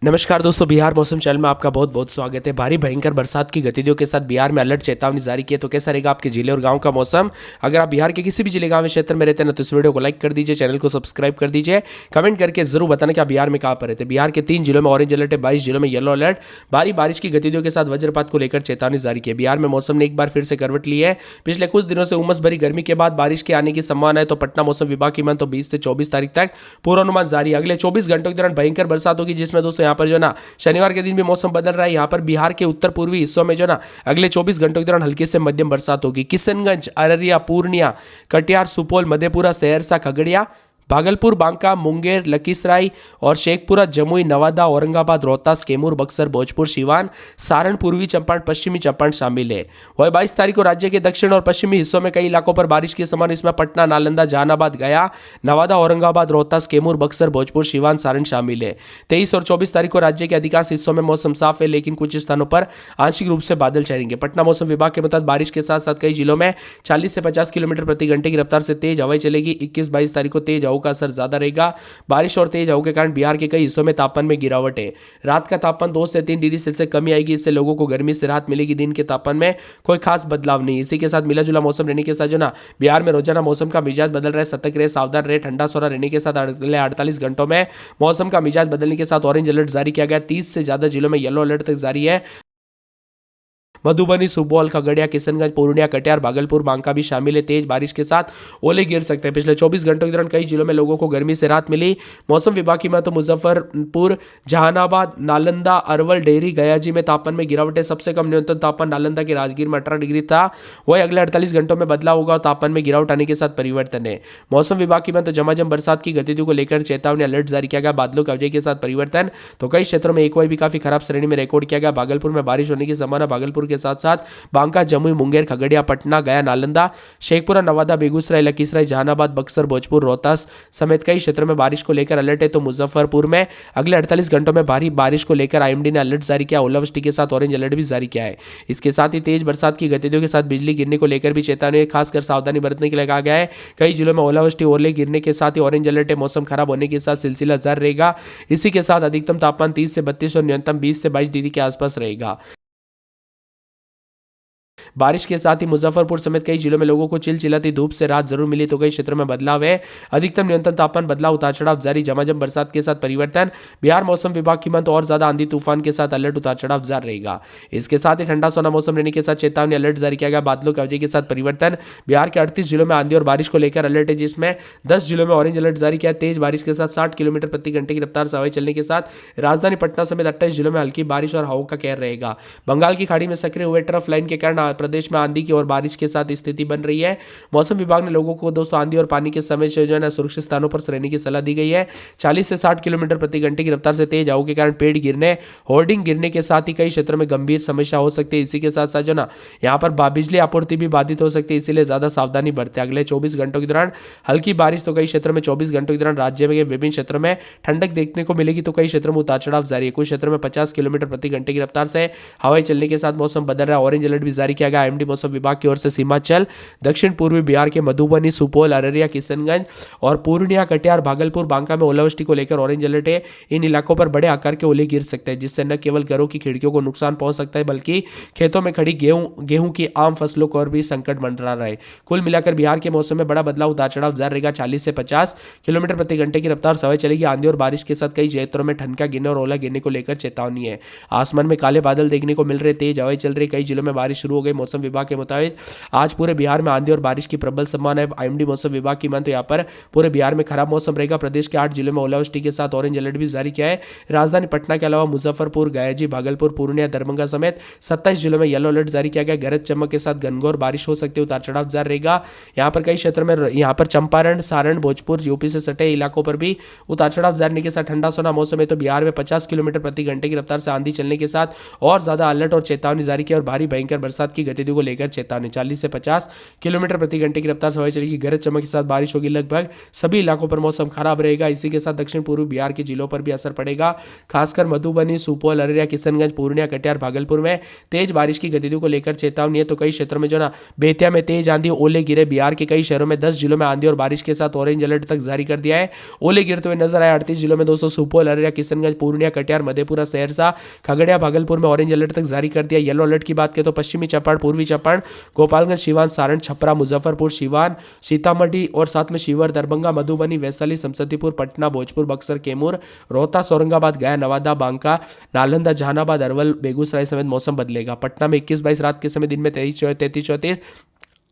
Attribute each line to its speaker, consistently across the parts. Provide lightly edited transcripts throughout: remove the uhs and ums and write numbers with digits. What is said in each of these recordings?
Speaker 1: नमस्कार दोस्तों, बिहार मौसम चैनल में आपका बहुत बहुत स्वागत है। भारी भयंकर बरसात की गतिविधियों के साथ बिहार में अलर्ट चेतावनी जारी की है। तो कैसा रहेगा आपके जिले और गांव का मौसम? अगर आप बिहार के किसी भी जिले गांव क्षेत्र में रहते हैं ना, तो इस वीडियो को लाइक कर दीजिए, चैनल को सब्सक्राइब कर दीजिए, कमेंट करके जरूर बताना कि आप बिहार में कहाँ पर रहते हैं। बिहार के 3 जिलों में ऑरेंज अलर्ट है, 22 जिलों में येलो अलर्ट। भारी बारिश की गतिविधियों के साथ वज्रपात को लेकर चेतावनी जारी की है। बिहार में मौसम ने एक बार फिर से करवट ली है। पिछले कुछ दिनों से उमस भरी गर्मी के बाद बारिश के आने की संभावना है। तो पटना मौसम विभाग की मान तो 20 से 24 तारीख तक पूर्वानुमान जारी है। अगले 24 घंटों के दौरान भयंकर बरसात होगी, जिसमें दोस्तों यहाँ पर जो ना शनिवार के दिन भी मौसम बदल रहा है। यहाँ पर बिहार के उत्तर पूर्वी हिस्सों में जो ना अगले 24 घंटों के दौरान हल्की से मध्यम बरसात होगी। किशनगंज, अररिया, पूर्णिया, कटिहार, सुपौल, मधेपुरा, सहरसा, खगड़िया, भागलपुर, बांका, मुंगेर, लखीसराय और शेखपुरा, जमुई, नवादा, औरंगाबाद, रोहतास, कैमूर, बक्सर, भोजपुर, सिवान, सारण, पूर्वी चंपारण, पश्चिमी चंपारण शामिल है। वही 22 तारीख को राज्य के दक्षिण और पश्चिमी हिस्सों में कई इलाकों पर बारिश की संभावना। इसमें पटना, नालंदा, जहानाबाद, गया, नवादा, औरंगाबाद, रोहतास, कैमूर, बक्सर, भोजपुर, सिवान, सारण शामिल है। 23 और 24 तारीख को राज्य के अधिकांश हिस्सों में मौसम साफ है, लेकिन कुछ स्थानों पर आंशिक रूप से बादल छाएंगे। पटना मौसम विभाग के मुताबिक बारिश के साथ साथ कई जिलों में 40 से 50 किलोमीटर प्रति घंटे की रफ्तार से तेज हवाएं चलेगी। 21-22 तारीख को तेज हवाओं का असर ज्यादा रहेगा। बारिश और तेज हवाओं के कारण बिहार के कई हिस्सों में तापमान में गिरावट है। रात का तापमान 2 से 3 डिग्री सेल्सियस कमी आएगी। इससे लोगों को गर्मी से राहत मिलेगी। दिन के तापमान में कोई खास बदलाव नहीं। इसी के साथ मिला जुला मौसम रहने के साथ जो ना बिहार में रोजाना मौसम का मिजाज बदल रहा है। सतर्क रहे, सावधान रहे। ठंडा सोना रहने के साथ अगले 48 घंटों में मौसम का मिजाज बदलने के साथ ऑरेंज अलर्ट जारी किया गया। 30 से ज्यादा जिलों में येलो अलर्ट तक जारी है। मधुबनी, सुपौल, खगड़िया, किशनगंज, पूर्णिया, कटिहार, भागलपुर, बांका भी शामिल है। तेज बारिश के साथ ओले गिर सकते हैं। पिछले 24 घंटों के दौरान कई जिलों में लोगों को गर्मी से राहत मिली। मौसम विभाग की माने तो मुजफ्फरपुर, जहानाबाद, नालंदा, अरवल, डेहरी, गयाजी में तापमान में गिरावट है। सबसे कम न्यूनतम तापमान नालंदा के राजगीर में 18 डिग्री था। वही अगले 48 घंटों में बदलाव होगा और तापमान में गिरावट आने के साथ परिवर्तन है। मौसम विभाग की माने तो झमाझम बरसात की गतिविधियों को लेकर चेतावनी अलर्ट जारी किया गया। बादलों के अवजय के साथ परिवर्तन। तो कई क्षेत्रों में एक भी काफी खराब श्रेणी में रिकॉर्ड किया गया। भागलपुर में बारिश होने की संभावना। भागलपुर के साथ साथ बांका, जमुई, मुंगेर, खगड़िया, पटना, गया, नालंदा, शेखपुरा, नवादा, बेगूसराय, लखीसराय, जहानाबाद, बक्सर, भोजपुर, रोहतास समेत कई क्षेत्रों में बारिश को लेकर अलर्ट है। तो मुजफ्फरपुर में अगले 48 घंटों में भारी बारिश को लेकर आईएमडी ने अलर्ट जारी किया। ओलावृष्टि के साथ ऑरेंज अलर्ट भी जारी किया है। इसके साथ ही तेज बरसात की गतिविधियों के साथ बिजली गिरने को लेकर भी चेतावनी, खासकर सावधानी बरतने के लिए कहा गया है। कई जिलों में ओलावृष्टि, ओले गिरने के साथ ही ऑरेंज अलर्ट है। मौसम खराब होने के साथ सिलसिला जारी रहेगा। इसी के साथ अधिकतम तापमान 30 से 32 और न्यूनतम 20 से 22 डिग्री के आसपास रहेगा। बारिश के साथ ही मुजफ्फरपुर समेत कई जिलों में लोगों को चिलचिलाती धूप से राहत जरूर मिली। तो कई क्षेत्रों में बदलाव है। अधिकतम न्यूनतम तापमान बदलाव, उतार चढ़ाव जारी। झमाझम बरसात के साथ परिवर्तन। बिहार मौसम विभाग की मान तो और ज्यादा आंधी तूफान के साथ अलर्ट, उतार चढ़ाव जारी रहेगा। इसके साथ ही ठंडा सोना मौसम रहने के साथ चेतावनी अलर्ट जारी किया गया। बादलों के अवधि के साथ परिवर्तन। बिहार के 38 जिलों में आंधी और बारिश को लेकर अलर्ट है, जिसमें 10 जिलों में ऑरेंज अलर्ट जारी किया। तेज बारिश के साथ 60 किलोमीटर प्रति घंटे की रफ्तार से हवाएं चलने के साथ राजधानी पटना समेत 28 जिलों में हल्की बारिश और हवाओं का कहर रहेगा। बंगाल की खाड़ी में सक्रिय हुए ट्रफ लाइन के कारण प्रदेश में आंधी की और बारिश के साथ स्थिति बन रही है। मौसम विभाग ने लोगों को दोस्तों आंधी और पानी के समय से जो है ना सुरक्षित स्थानों पर रहने की सलाह दी गई है। 40 से 60 किलोमीटर प्रति घंटे की रफ्तार से तेज हवाओं के कारण पेड़ गिरने, होर्डिंग गिरने के साथ ही कई क्षेत्रों में गंभीर समस्या हो सकती है। इसी के साथ साथ जो ना यहाँ पर बिजली आपूर्ति भी बाधित हो सकती है, इसीलिए ज्यादा सावधानी बरतें। अगले 24 घंटों के दौरान हल्की बारिश। तो कई क्षेत्रों में 24 घंटों के दौरान राज्य में विभिन्न क्षेत्रों में ठंडक देखने को मिलेगी। तो कई क्षेत्रों में उतार चढ़ाव जारी है। कुछ क्षेत्रों में 50 किलोमीटर प्रति घंटे की रफ्तार से हवाएं चलने के साथ मौसम बदल रहा है। ऑरेंज अलर्ट भी जारी किया गया आईएमडी मौसम विभाग की ओर से। हिमाचल, दक्षिण पूर्वी बिहार के मधुबनी, सुपौल, अररिया, किशनगंज और पूर्णिया, कटिहार, भागलपुर, बांका में ओलावृष्टि को लेकर ऑरेंज अलर्ट है। इन इलाकों पर बड़े आकार के ओले गिर सकते हैं, जिससे न केवल घरों की खिड़कियों को नुकसान पहुंच सकता है, बल्कि खेतों में खड़ी गेहूं की आम फसलों को और भी संकट मंडरा रहा है। कुल मिलाकर बिहार के मौसम में बड़ा बदलाव, उतार चढ़ाव जारी रहेगा। 40 से 50 किलोमीटर प्रति घंटे की रफ्तार से हवाएं चलेगी। आंधी और बारिश के साथ कई क्षेत्रों में ठनका गिरने और ओला गिरने को लेकर चेतावनी है। आसमान में काले बादल देखने को मिल रहे, तेज हवाएं चल रही। कई जिलों में बारिश शुरू हो गई। मौसम विभाग के मुताबिक आज पूरे बिहार में आंधी और बारिश की प्रबल संभावना है। आईएमडी मौसम विभाग की मान तो यहाँ पर पूरे बिहार में खराब मौसम रहेगा। प्रदेश के 8 जिलों में ओलावृष्टि के साथ ऑरेंज अलर्ट भी जारी किया है। राजधानी पटना के अलावा मुजफ्फरपुर, गयाजी, भागलपुर, पूर्णिया, दरभंगा समेत 27 जिलों में येलो अलर्ट जारी किया गया। गरज चमक के साथ घनघोर बारिश हो सकती है, उतार चढ़ाव जारी रहेगा। यहाँ पर कई क्षेत्रों में यहाँ पर चंपारण, सारण, भोजपुर, यूपी से सटे इलाकों पर भी उतार चढ़ाव जारी रहने के साथ ठंडा सोना मौसम है। तो बिहार में 50 किलोमीटर प्रति घंटे की रफ्तार से आंधी चलने के साथ और ज्यादा अलर्ट और चेतावनी जारी की और भारी भयंकर बरसात की गतिविधियों को लेकर चेतावनी। 40 से 50 किलोमीटर प्रति घंटे की रफ्तार से हवा चलेगी, गरज चमक के साथ बारिश होगी। लगभग सभी इलाकों पर मौसम खराब रहेगा। इसी के साथ दक्षिण पूर्वी बिहार के जिलों पर भी असर पड़ेगा। खासकर मधुबनी, सुपौल, अररिया, किशनगंज, पूर्णिया, कटिहार, भागलपुर में तेज बारिश की गतिविधियों को लेकर चेतावनी है। तो कई क्षेत्रों में जो ना बेतिया में तेज आंधी, ओले गिरे। बिहार के कई शहरों में 10 जिलों में आंधी और बारिश के साथ ऑरेंज अलर्ट तक जारी कर दिया है। ओले गिरते हुए नजर आए 38 जिलों में। दोस्तों सुपौल, अररिया, किशनगंज, पूर्णिया, कटिहार, मधेपुरा, सहरसा, खगड़िया, भागलपुर में ऑरेंज अलर्ट तक जारी कर दिया। येलो अलर्ट की बात करें तो पश्चिमी चंपारण, पूर्वी चंपारण, गोपालगंज, सीवान, सारण, छपरा, मुजफ्फरपुर, सीवान, सीतामढ़ी और साथ में शिवहर, दरभंगा, मधुबनी, वैशाली, समस्तीपुर, पटना, भोजपुर, बक्सर, कैमूर, रोहतास, औरंगाबाद, गया, नवादा, बांका, नालंदा, जहानाबाद, अरवल, बेगूसराय समेत मौसम बदलेगा। पटना में 21-22 रात के समय, दिन में 33-34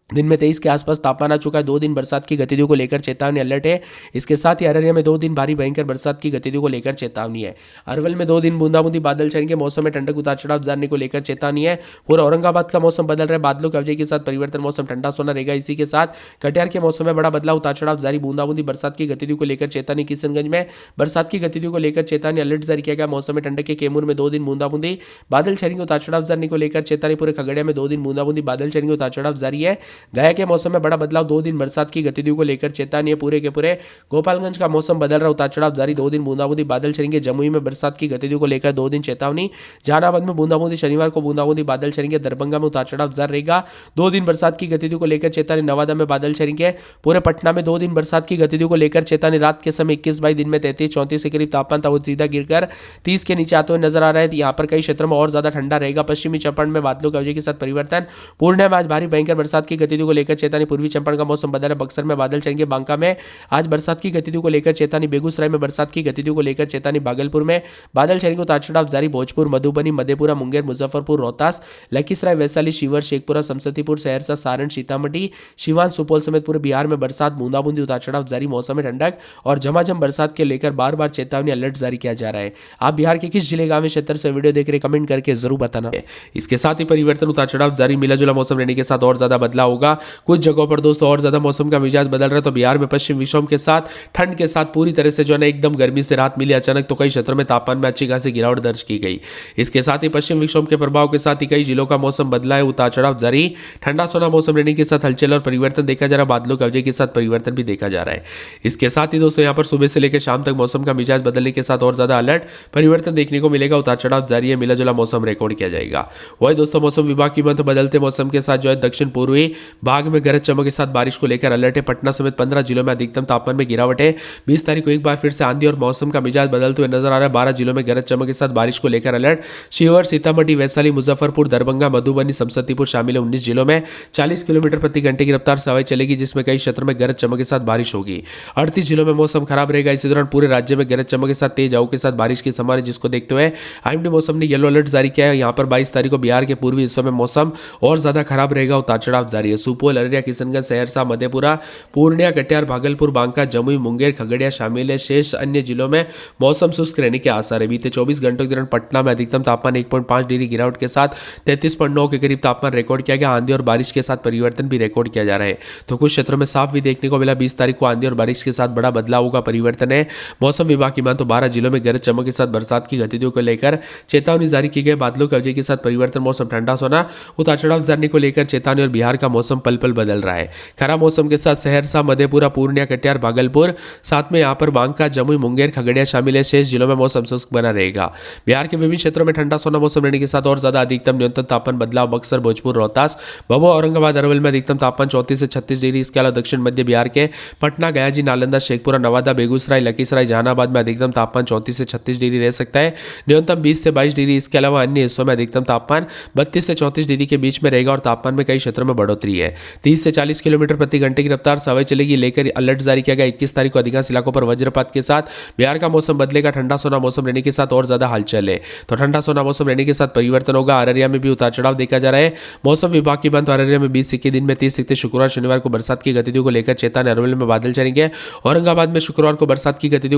Speaker 1: दिन में 23 के आसपास तापमान आ चुका है। 2 दिन बरसात की गतिविधियों को लेकर चेतावनी अलर्ट है। इसके साथ ही अररिया में 2 दिन भारी भयंकर बरसात की गतिविधियों को लेकर चेतावनी है। अरवल में 2 दिन बूंदाबूंदी बादल छाएंगे। मौसम में ठंडक उतार चढ़ाव जानने को लेकर चेतावनी है। पूरा औरंगाबाद का मौसम बदल रहा है, बादलों की अवधि के साथ परिवर्तन, मौसम ठंडा सोना रहेगा। इसी के साथ कटिहार के मौसम में बड़ा बदलाव, उतार चढ़ाव जारी, बूंदाबूंदी बरसात की गतिविधियों को लेकर चेतावनी। किशनगंज में बरसात की गतिविधियों को लेकर चेतावनी अलर्ट जारी किया गया। मौसम में ठंडक के कैमूर में 2 दिन बूंदाबूंदी बादल छाएंगे, उतार चढ़ाव जानने को लेकर चेतावनी। पूरे खगड़िया में 2 दिन बूंदाबूंदी बादल छाएंगे, उतार चढ़ाव जारी है। गया के मौसम बड़ा बदलाव, 2 दिन बरसात की गतिविधियों को लेकर चेतावनी है। पूरे के पूरे गोपालगंज का मौसम बदल रहा, उतार चढ़ाव जारी, 2 दिन बूंदाबूंदी बादल छाएंगे। जमुई में बरसात की गतिविधियों को लेकर 2 दिन चेतावनी। जहानाबाद में बूंदाबूंदी, शनिवार को बूंदाबूंदी बादल छाएंगे। दरभंगा में उतार चढ़ाव जारी रहेगा, 2 दिन बरसात की गतिविधियों को लेकर चेतावनी। नवादा में बादल छाएंगे। पूरे पटना में 2 दिन बरसात की गतिविधियों को लेकर चेतावनी। रात के समय 21-22, दिन में 33-34 के करीब तापमान था, वो सीधा गिरकर 30 के नीचे आते हुए नजर आ रहा है। यहाँ पर कई क्षेत्रों में और ज्यादा ठंडा रहेगा। पश्चिमी चंपारण में बादलों की वजह के साथ परिवर्तन। पूर्णिया में आज भारी भयंकर बरसात की गतिविधियों को लेकर चेतावनी। पूर्वी चंपारण का मौसम बदल है, बक्सर में बादल छाएंगे। बांका में आज बरसात की गतिविधियों को लेकर चेतावनी। बेगूसराय में बरसात की गतिविधियों को लेकर चेतावनी। भागलपुर में बादल छाएंगे, उतार चढ़ाव जारी। भोजपुर, मधुबनी, मधेपुरा, मुंगेर, मुजफ्फरपुर, रोहतास, लखीसराय, वैशाली, शिवहर, शेखपुरा, समस्तीपुर, सहरसा, सारण, सीतामढ़ी, सीवान, सुपौल समेत पूरे बिहार में बरसात, बूंदाबूंदी, उतार चढ़ाव जारी। मौसम में ठंडक और झमाझम बरसात के लेकर बार बार चेतावनी अलर्ट जारी किया जा रहा है। आप बिहार के किस जिले, गांव, क्षेत्र से वीडियो देख रहे, कमेंट करके जरूर बताना। इसके साथ ही परिवर्तन, उतार चढ़ाव जारी, मिला जुला मौसम रहने के साथ और ज्यादा बदलाव होगा। कुछ जगहों पर दोस्तों और ज्यादा मौसम का मिजाज बदल रहा है। तो बिहार में पश्चिम विक्षोभ के साथ ठंड के साथ पूरी तरह से जो है एकदम गर्मी से राहत मिली अचानक। तो कई क्षेत्रों में तापमान में अच्छी खासी गिरावट दर्ज की गई। इसके साथ ही पश्चिम विक्षोभ के प्रभाव के साथ ही कई जिलों का मौसम बदला है, उतार चढ़ाव जारी। ठंडा सोना मौसम रहने के साथ हलचल और परिवर्तन देखा जा रहा है। बादलों की वजह के साथ परिवर्तन भी देखा जा रहा है। इसके साथ ही दोस्तों यहाँ पर सुबह से लेकर शाम तक मौसम का मिजाज बदलने के साथ और ज्यादा अलर्ट परिवर्तन देखने को मिलेगा। उतार चढ़ाव जारी है, मिला जुला मौसम रिकॉर्ड किया जाएगा। वही दोस्तों मौसम विभाग की मत बदलते मौसम के साथ जो है दक्षिण पूर्वी भाग में गरज चमक के साथ बारिश को लेकर अलर्ट है। पटना समेत 15 जिलों में अधिकतम तापमान में गिरावट है। 20 तारीख को एक बार फिर से आंधी और मौसम का मिजाज बदलते हुए नजर आ रहा है। 12 जिलों में गरज चमक के साथ बारिश को लेकर अलर्ट। शिवहर, सीतामढ़ी, वैशाली, मुजफ्फरपुर, दरभंगा, मधुबनी, समस्तीपुर शामिल है। 19 जिलों में 40 किलोमीटर प्रति घंटे की रफ्तार से हवाएं चलेगी, जिसमें कई क्षेत्रों में गरज चमक के साथ बारिश होगी। 38 जिलों में मौसम खराब रहेगा। इसी दौरान पूरे राज्य में गरज चमक के साथ तेज हवाओं के साथ बारिश की संभावना, जिसको देखते हुए आईएमडी मौसम ने येलो अलर्ट जारी किया है। यहाँ पर 22 तारीख को बिहार के पूर्वी हिस्सों में मौसम और ज्यादा खराब रहेगा, उतार चढ़ाव जारी है। सुपौल, अररिया, किशनगंज, सहरसा, मधेपुरा, पूर्णिया, कटिहार, भागलपुर, बांका, जमुई, मुंगेर, खगड़िया शामिल है। शेष अन्य जिलों में मौसम शुष्क रहने के आसार है। बीते 24 घंटों के दौरान पटना में अधिकतम तापमान 1.5 डिग्री गिरावट के साथ 33.9 के करीब तापमान रिकॉर्ड किया गया। आंधी और बारिश के साथ परिवर्तन भी रिकॉर्ड किया जा रहा है। तो कुछ क्षेत्रों में साफ भी देखने को मिला। 20 तारीख को आंधी और बारिश के साथ बड़ा बदलाव होगा, परिवर्तन है। मौसम विभाग की मान तो 12 जिलों में गरज चमक के साथ बरसात की गतिविधियों को लेकर चेतावनी जारी की गई। बादलों की वजह के साथ परिवर्तन, मौसम ठंडा सोना, उतार चढ़ाव जानने को लेकर चेतावनी। और बिहार का मौसम पल पल बदल रहा है। खराब मौसम के साथ सहरसा, मधेपुरा, पूर्णिया, कटिहार, भागलपुर, साथ में यहाँ पर बांका, जमुई, मुंगेर, खगड़िया शामिल है। शेष जिलों में मौसम शुष्क बना रहेगा। बिहार के विभिन्न क्षेत्रों में ठंडा सोना मौसम रहने के साथ और ज्यादा अधिकतम न्यूनतम तापमान बदलाव। बक्सर, भोजपुर, रोहतास, भभुआ, औरंगाबाद, अरवल में अधिकतम तापमान 34 से 36 डिग्री। इसके अलावा दक्षिण मध्य बिहार के पटना, गया, नालंदा, शेखपुरा, नवादा, बेगूसराय, लखीसराय, जहानाबाद में अधिकतम तापमान 34 से 36 डिग्री रह सकता है, न्यूनतम 20 से 22 डिग्री। इसके अलावा अन्य हिस्सों में अधिकतम तापमान 32 से 34 डिग्री के बीच में रहेगा और तापमान में कई क्षेत्रों में बढ़ोतरी है। 30 से 40 किलोमीटर प्रति घंटे की रफ्तार से हवाएं चलेगी, लेकर अलर्ट जारी किया गया। 21 तारीख को अधिकांश इलाकों पर वज्रपात के साथ बिहार का मौसम बदलेगा। ठंडा सोना मौसम रहने के साथ और ज्यादा हलचल है। तो ठंडा सोना मौसम रहने के साथ परिवर्तन होगा। अररिया में भी उतार चढ़ाव देखा जा रहा है। मौसम विभाग की बात, अररिया में 20 सिक्के दिन में 30 सिक्के शुक्रवार, शनिवार को बरसात की गतिविधियों को लेकर चेतावनी। अरवल में बादल छाएंगे। औरंगाबाद में शुक्रवार को बरसात की गतिविधियों